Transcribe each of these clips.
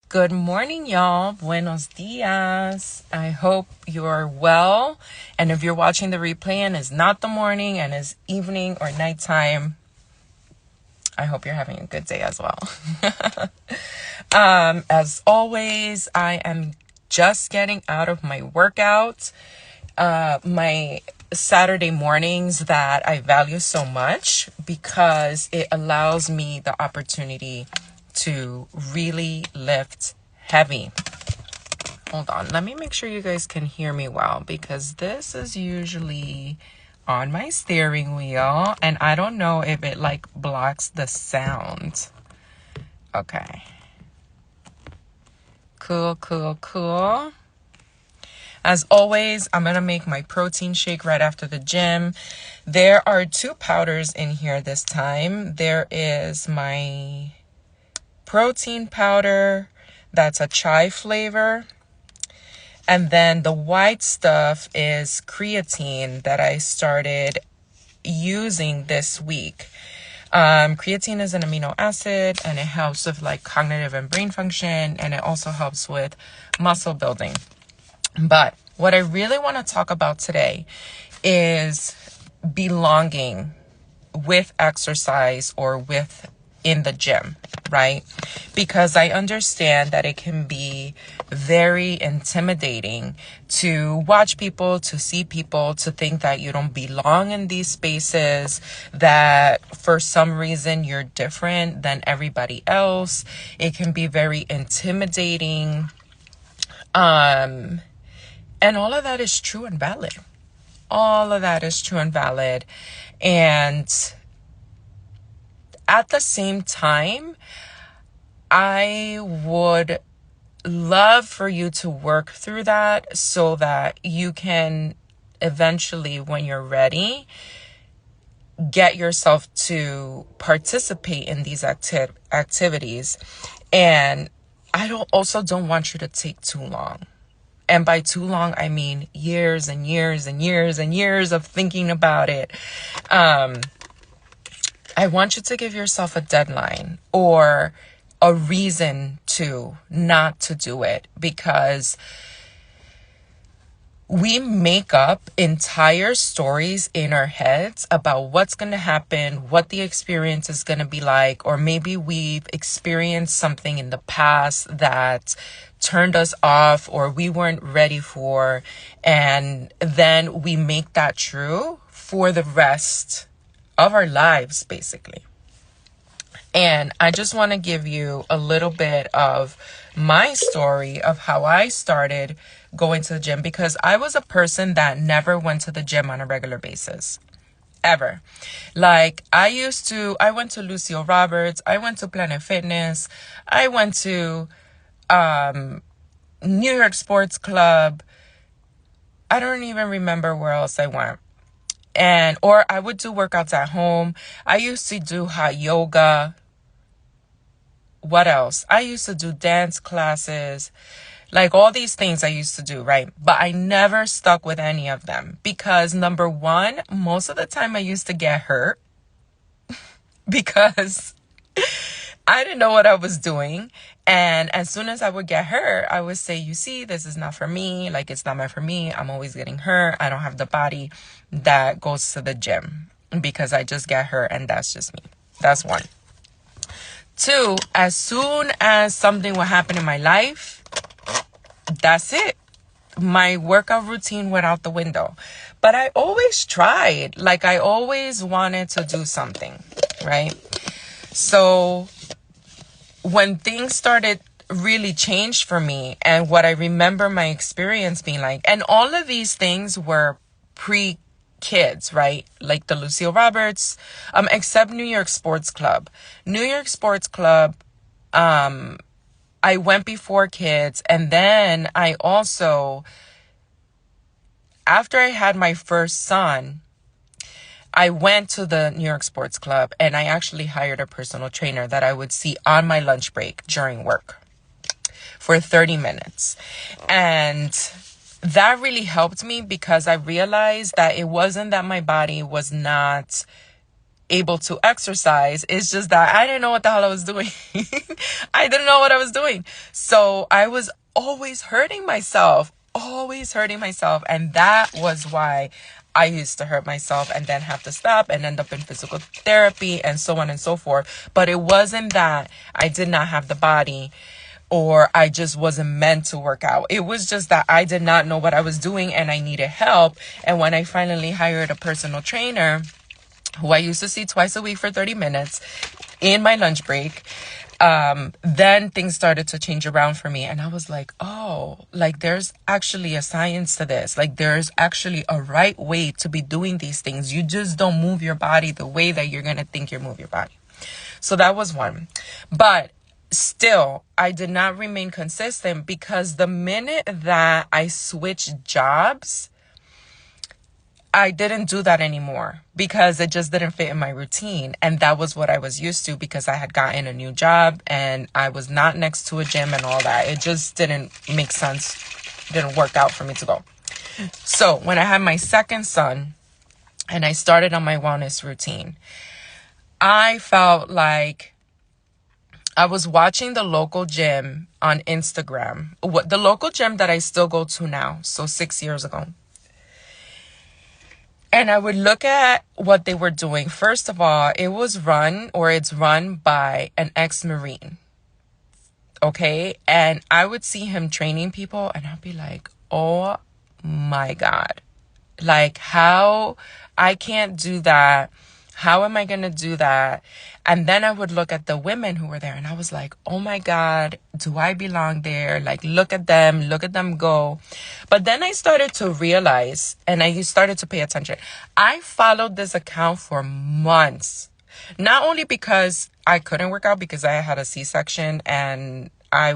Good morning, y'all. Buenos dias. I hope you're well. And if you're watching the replay and it's not the morning and it's evening or nighttime, I hope you're having a good day as well. As always, I am just getting out of my workout. My Saturday mornings that I value so much because it allows me the opportunity to really lift heavy. Hold on, let me make sure you guys can hear me well because this is usually on my steering wheel and I don't know if it blocks the sound. Okay. Cool. As always, I'm going to make my protein shake right after the gym. There are two powders in here this time. There is my protein powder that's a chai flavor. And then the white stuff is creatine that I started using this week. Creatine is an amino acid and it helps with cognitive and brain function, and it also helps with muscle building. But what I really want to talk about today is belonging with exercise or in the gym, right? Because I understand that it can be very intimidating to watch people, to see people, to think that you don't belong in these spaces, that for some reason you're different than everybody else. It can be very intimidating. And all of that is true and valid. And at the same time, I would love for you to work through that so that you can eventually, when you're ready, get yourself to participate in these activities. And I don't want you to take too long. And by too long, I mean years and years and years and years of thinking about it. I want you to give yourself a deadline or a reason not to do it, because we make up entire stories in our heads about what's going to happen, what the experience is going to be like, or maybe we've experienced something in the past that turned us off or we weren't ready for, and then we make that true for the rest of our lives, basically. And I just want to give you a little bit of my story of how I started going to the gym, because I was a person that never went to the gym on a regular basis. Ever. I went to Lucio Roberts, I went to Planet Fitness, I went to New York Sports Club. I don't even remember where else I went. Or I would do workouts at home. I used to do hot yoga. What else? I used to do dance classes. All these things I used to do, right? But I never stuck with any of them because, number one, most of the time I used to get hurt because I didn't know what I was doing. And as soon as I would get hurt, I would say, you see, this is not for me. It's not meant for me. I'm always getting hurt. I don't have the body that goes to the gym because I just get hurt, and that's just me. That's one. Two, as soon as something would happen in my life, that's it. My workout routine went out the window. But I always tried. I always wanted to do something, right? So when things started really changed for me, and what I remember my experience being like, and all of these things were pre-kids, right? Like the Lucio Roberts, except New York Sports Club. New York Sports Club, I went before kids, and then I also, after I had my first son, I went to the New York Sports Club, and I actually hired a personal trainer that I would see on my lunch break during work for 30 minutes. And that really helped me because I realized that it wasn't that my body was not able to exercise. It's just that I didn't know what the hell I was doing. I didn't know what I was doing. So I was always hurting myself. And that was why I used to hurt myself and then have to stop and end up in physical therapy and so on and so forth. But it wasn't that I did not have the body or I just wasn't meant to work out. It was just that I did not know what I was doing and I needed help. And when I finally hired a personal trainer who I used to see twice a week for 30 minutes in my lunch break, then things started to change around for me. And I was like, oh, like there's actually a science to this. Like there's actually a right way to be doing these things. You just don't move your body the way that you're going to think you move your body. So that was one. But still, I did not remain consistent because the minute that I switched jobs, I didn't do that anymore because it just didn't fit in my routine. And that was what I was used to because I had gotten a new job and I was not next to a gym and all that. It just didn't make sense. Didn't work out for me to go. So when I had my second son and I started on my wellness routine, I felt like I was watching the local gym on Instagram, the local gym that I still go to now. So 6 years ago. And I would look at what they were doing. First of all, it's run by an ex-Marine. Okay. And I would see him training people and I'd be like, oh my God, like how I can't do that. How am I going to do that? And then I would look at the women who were there and I was like, oh my God, do I belong there? Like, look at them go. But then I started to realize, and I started to pay attention. I followed this account for months, not only because I couldn't work out because I had a C-section and I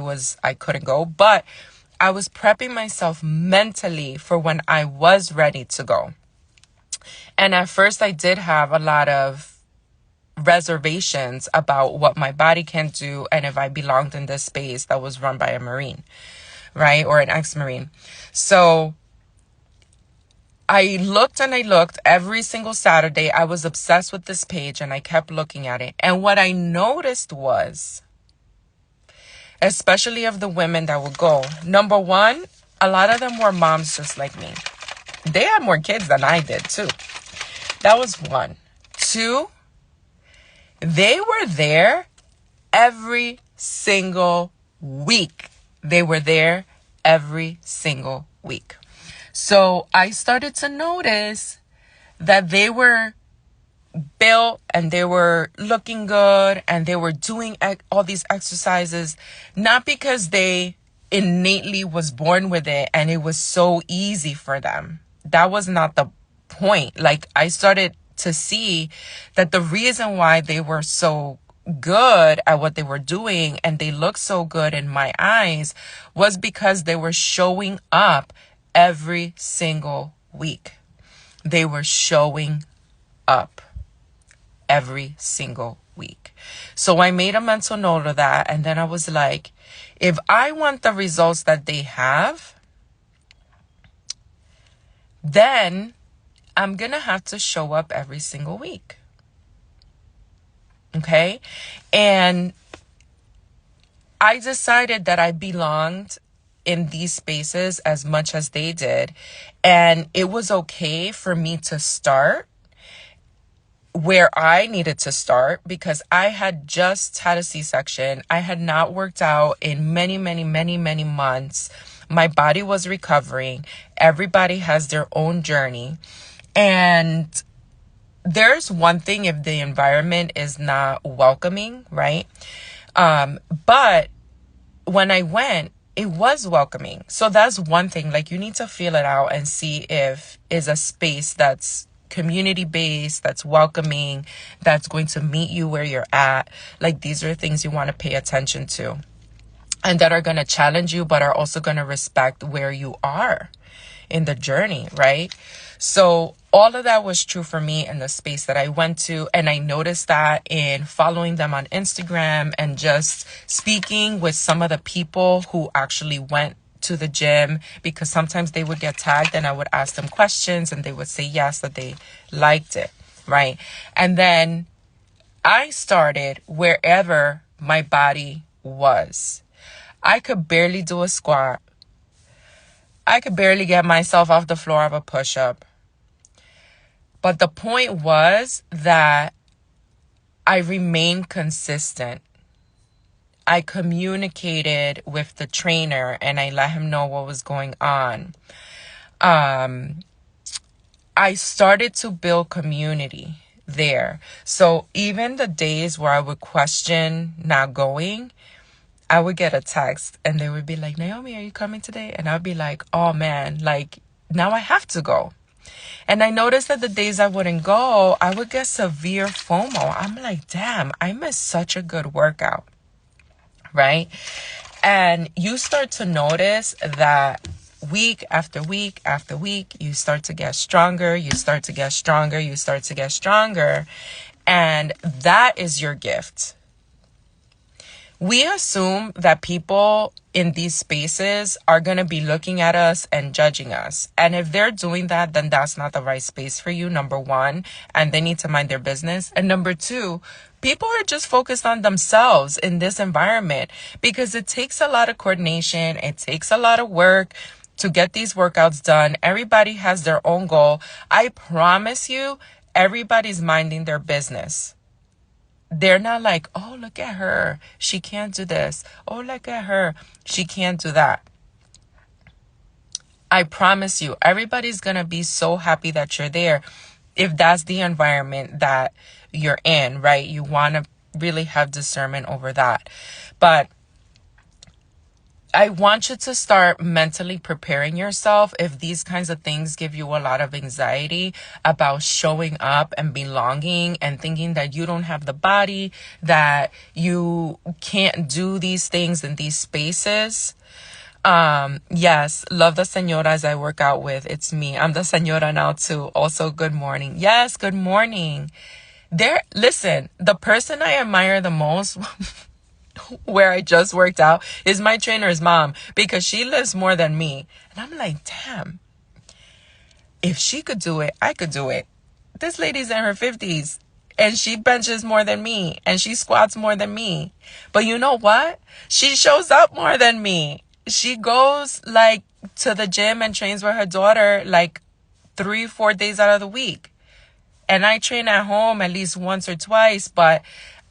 couldn't go, but I was prepping myself mentally for when I was ready to go. And at first I did have a lot of reservations about what my body can do and if I belonged in this space that was run by a Marine, right? Or an ex-Marine. So I looked every single Saturday. I was obsessed with this page and I kept looking at it. And what I noticed was, especially of the women that would go, number one, a lot of them were moms just like me. They had more kids than I did too. That was one. Two, they were there every single week. They were there every single week. So I started to notice that they were built and they were looking good and they were doing all these exercises, not because they innately was born with it and it was so easy for them. That was not the point. Like I started to see that the reason why they were so good at what they were doing and they looked so good in my eyes was because they were showing up every single week. They were showing up every single week. So I made a mental note of that. And then I was like, if I want the results that they have, then I'm going to have to show up every single week. Okay? And I decided that I belonged in these spaces as much as they did. And it was okay for me to start where I needed to start because I had just had a C-section. I had not worked out in many months. My body was recovering. Everybody has their own journey. And there's one thing if the environment is not welcoming, right? But when I went, it was welcoming. So that's one thing. Like you need to feel it out and see if it's a space that's community-based, that's welcoming, that's going to meet you where you're at. Like these are things you want to pay attention to and that are going to challenge you, but are also going to respect where you are in the journey, right? So all of that was true for me in the space that I went to. And I noticed that in following them on Instagram and just speaking with some of the people who actually went to the gym, because sometimes they would get tagged and I would ask them questions and they would say yes, that they liked it. right? And then I started wherever my body was. I could barely do a squat. I could barely get myself off the floor of a push-up. But the point was that I remained consistent. I communicated with the trainer and I let him know what was going on. I started to build community there. So even the days where I would question not going, I would get a text and they would be like, Naomi, are you coming today? And I'd be like, oh man, like now I have to go. And I noticed that the days I wouldn't go, I would get severe FOMO. I'm like, damn, I missed such a good workout, right? And you start to notice that week after week after week, you start to get stronger, you start to get stronger, you start to get stronger. And that is your gift. We assume that people in these spaces are going to be looking at us and judging us. And if they're doing that, then that's not the right space for you, number one, and they need to mind their business. And number two, people are just focused on themselves in this environment because it takes a lot of coordination. It takes a lot of work to get these workouts done. Everybody has their own goal. I promise you, everybody's minding their business. They're not like, oh, look at her. She can't do this. Oh, look at her. She can't do that. I promise you, everybody's going to be so happy that you're there if that's the environment that you're in, right? You want to really have discernment over that. But I want you to start mentally preparing yourself if these kinds of things give you a lot of anxiety about showing up and belonging and thinking that you don't have the body, that you can't do these things in these spaces. Yes, love the señoras I work out with. It's me. I'm the señora now too. Also, good morning. Yes, good morning. Listen, the person I admire the most where I just worked out is my trainer's mom because she lives more than me. And I'm like, damn, if she could do it, I could do it. This lady's in her 50s and she benches more than me and she squats more than me. But you know what? She shows up more than me. She goes like to the gym and trains with her daughter like 3-4 days out of the week. And I train at home at least once or twice, but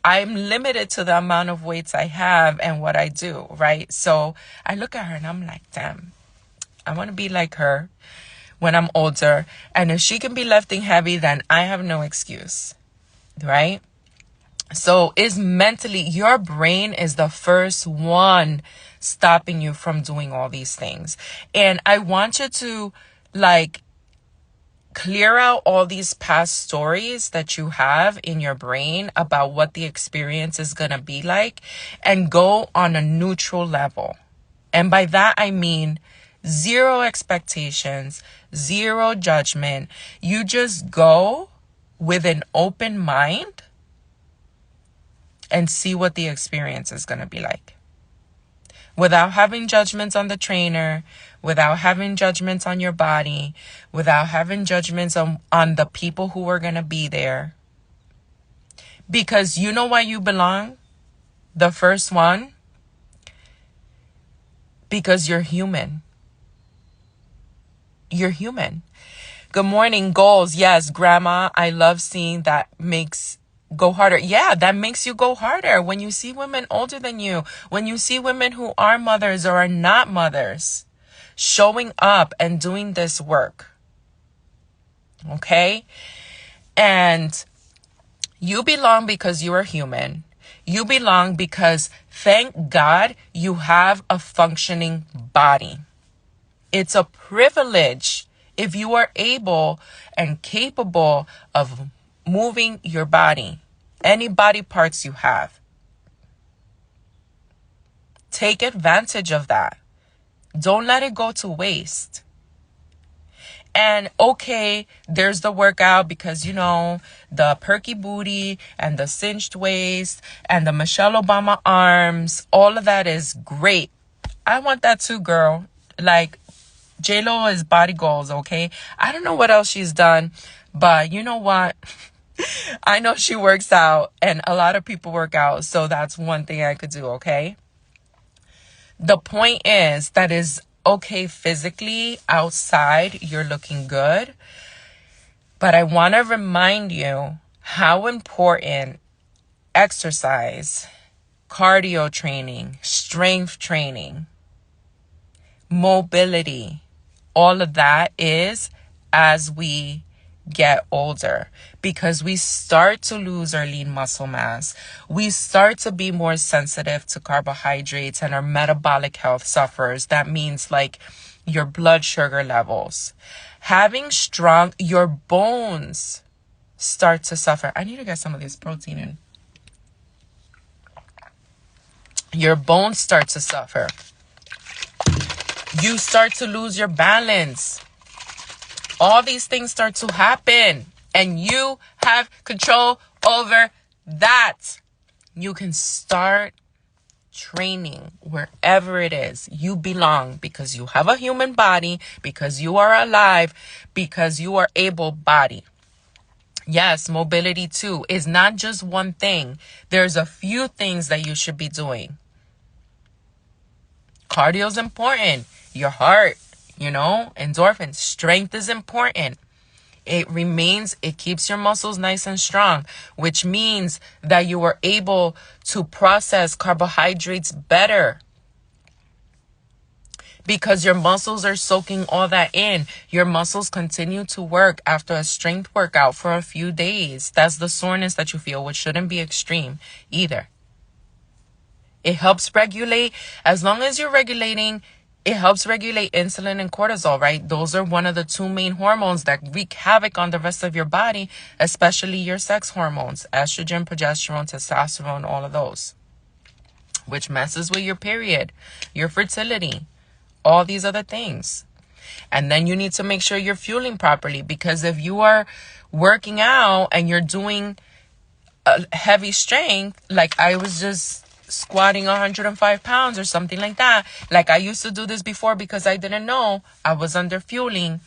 I'm limited to the amount of weights I have and what I do, right? So I look at her and I'm like, damn, I want to be like her when I'm older. And if she can be lifting heavy, then I have no excuse, right? So it's mentally, your brain is the first one stopping you from doing all these things. And I want you to like clear out all these past stories that you have in your brain about what the experience is going to be like and go on a neutral level. And by that, I mean zero expectations, zero judgment. You just go with an open mind and see what the experience is going to be like. Without having judgments on the trainer, without having judgments on your body, without having judgments on the people who are going to be there. Because you know why you belong? The first one? Because you're human. You're human. Good morning, goals. Yes, grandma, I love seeing that makes go harder. Yeah, that makes you go harder. When you see women older than you, when you see women who are mothers or are not mothers, showing up and doing this work. Okay? And you belong because you are human. You belong because, thank God, you have a functioning body. It's a privilege if you are able and capable of moving your body, any body parts you have. Take advantage of that. Don't let it go to waste. And okay, there's the workout because, you know, the perky booty and the cinched waist and the Michelle Obama arms, all of that is great. I want that too, girl. Like, J-Lo is body goals, okay? I don't know what else she's done, but you know what? I know she works out, and a lot of people work out, so that's one thing I could do, okay? The point is that is okay physically outside, you're looking good, but I want to remind you how important exercise, cardio training, strength training, mobility, all of that is as we get older, because we start to lose our lean muscle mass. We start to be more sensitive to carbohydrates, and our metabolic health suffers. That means like your blood sugar levels. Having strong, your bones start to suffer. I need to get some of this protein in. Your bones start to suffer. You start to lose your balance. All these things start to happen, and you have control over that. You can start training wherever it is. You belong because you have a human body, because you are alive, because you are able-bodied. Yes, mobility too is not just one thing. There's a few things that you should be doing. Cardio is important. Your heart, endorphins. Strength is important. It keeps your muscles nice and strong, which means that you are able to process carbohydrates better because your muscles are soaking all that in. Your muscles continue to work after a strength workout for a few days. That's the soreness that you feel, which shouldn't be extreme either. It helps regulate, as long as you're regulating, it helps regulate insulin and cortisol, right? Those are one of the two main hormones that wreak havoc on the rest of your body, especially your sex hormones, estrogen, progesterone, testosterone, all of those, which messes with your period, your fertility, all these other things. And then you need to make sure you're fueling properly, because if you are working out and you're doing a heavy strength, like I was just squatting 105 pounds or something like that, like I used to do this before because I didn't know I was under fueling,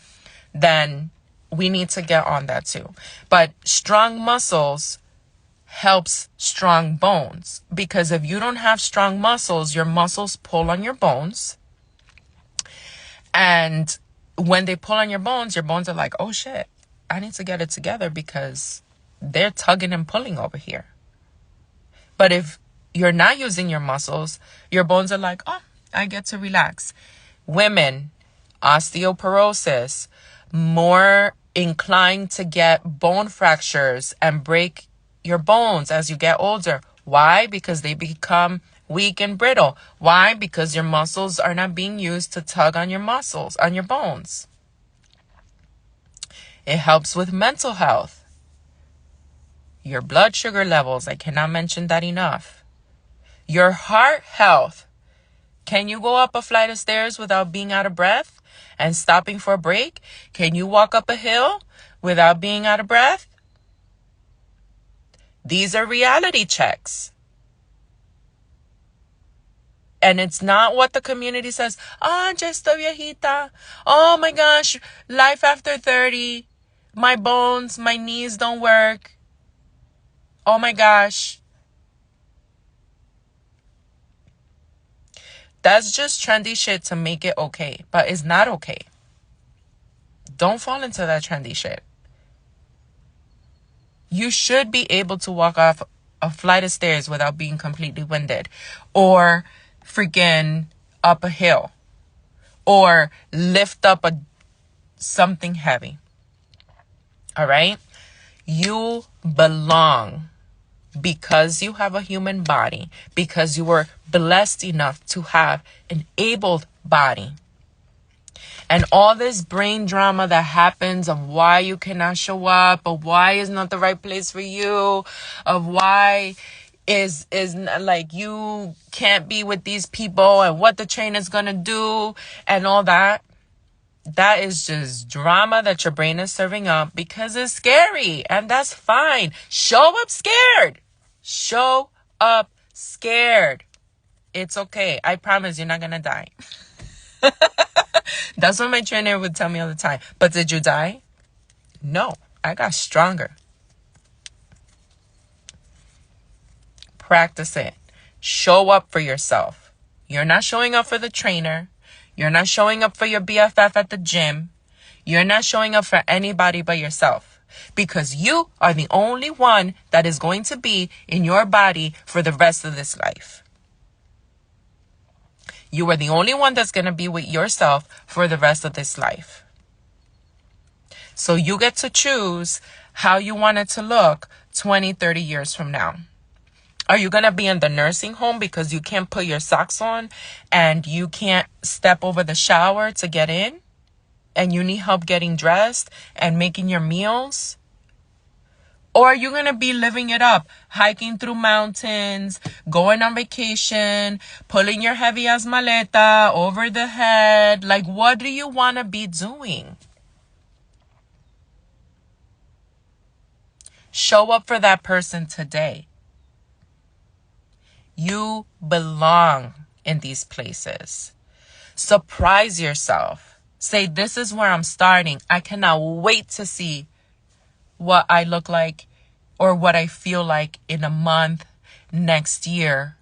then we need to get on that too. But strong muscles helps strong bones, because if you don't have strong muscles, your muscles pull on your bones, and when they pull on your bones are like, oh shit, I need to get it together because they're tugging and pulling over here. But if you're not using your muscles, your bones are like, oh, I get to relax. Women, osteoporosis, more inclined to get bone fractures and break your bones as you get older. Why? Because they become weak and brittle. Why? Because your muscles are not being used to tug on your muscles, on your bones. It helps with mental health. Your blood sugar levels, I cannot mention that enough. Your heart health. Can you go up a flight of stairs without being out of breath and stopping for a break? Can you walk up a hill without being out of breath? These are reality checks. And it's not what the community says. Just a viejita. Oh my gosh, life after 30. My bones, my knees don't work. Oh my gosh. That's just trendy shit to make it okay, but it's not okay. Don't fall into that trendy shit. You should be able to walk off a flight of stairs without being completely winded, or freaking up a hill, or lift up something heavy. All right? You belong. Because you have a human body, because you were blessed enough to have an able body. And all this brain drama that happens of why you cannot show up, of why is not the right place for you, of why is like you can't be with these people, and what the trainer's gonna do and all that. That is just drama that your brain is serving up because it's scary, and that's fine. Show up scared. Show up scared. It's okay. I promise you're not gonna die. That's what my trainer would tell me all the time. But did you die? No, I got stronger. Practice it. Show up for yourself. You're not showing up for the trainer. You're not showing up for your BFF at the gym. You're not showing up for anybody but yourself, because you are the only one that is going to be in your body for the rest of this life. You are the only one that's going to be with yourself for the rest of this life. So you get to choose how you want it to look 20, 30 years from now. Are you going to be in the nursing home because you can't put your socks on and you can't step over the shower to get in? And you need help getting dressed and making your meals? Or are you going to be living it up, hiking through mountains, going on vacation, pulling your heavy ass maleta over the head? Like, what do you want to be doing? Show up for that person today. You belong in these places. Surprise yourself. Say, this is where I'm starting. I cannot wait to see what I look like or what I feel like in a month, next year,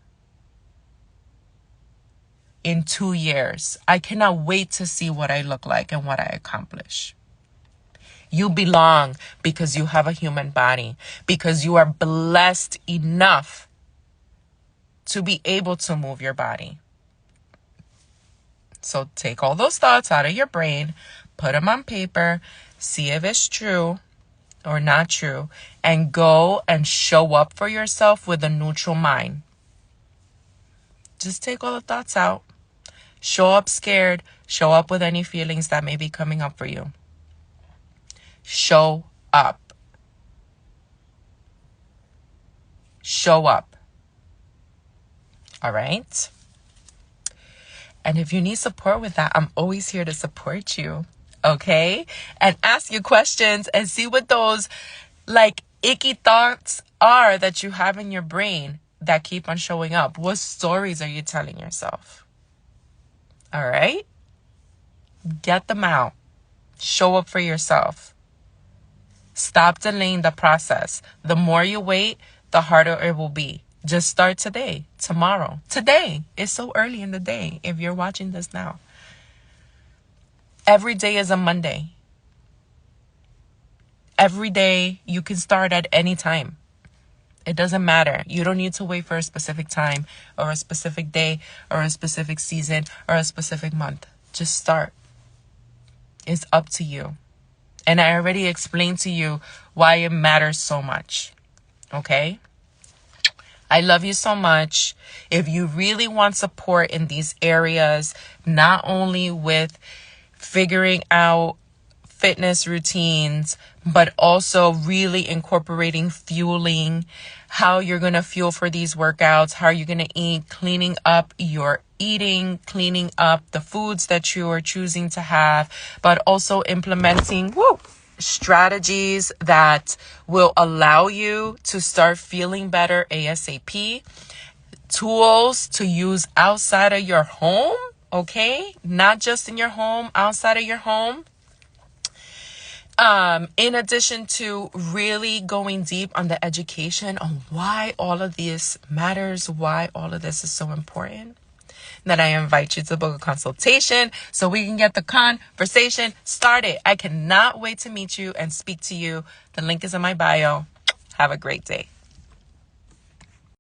in 2 years. I cannot wait to see what I look like and what I accomplish. You belong because you have a human body, because you are blessed enough to be able to move your body. So take all those thoughts out of your brain, put them on paper, see if it's true or not true, and go and show up for yourself with a neutral mind. Just take all the thoughts out. Show up scared. Show up with any feelings that may be coming up for you. Show up. Show up. All right? And if you need support with that, I'm always here to support you. Okay? And ask you questions and see what those like icky thoughts are that you have in your brain that keep on showing up. What stories are you telling yourself? All right? Get them out. Show up for yourself. Stop delaying the process. The more you wait, the harder it will be. Just start today, tomorrow. Today. It's so early in the day if you're watching this now. Every day is a Monday. Every day you can start at any time. It doesn't matter. You don't need to wait for a specific time or a specific day or a specific season or a specific month. Just start. It's up to you. And I already explained to you why it matters so much. Okay? I love you so much. If you really want support in these areas, not only with figuring out fitness routines, but also really incorporating fueling, how you're going to fuel for these workouts, how you're going to eat, cleaning up your eating, cleaning up the foods that you are choosing to have, but also implementing strategies that will allow you to start feeling better ASAP. Tools to use outside of your home, okay? Not just in your home, outside of your home. In addition to really going deep on the education on why all of this matters, why all of this is so important, then I invite you to book a consultation so we can get the conversation started. I cannot wait to meet you and speak to you. The link is in my bio. Have a great day.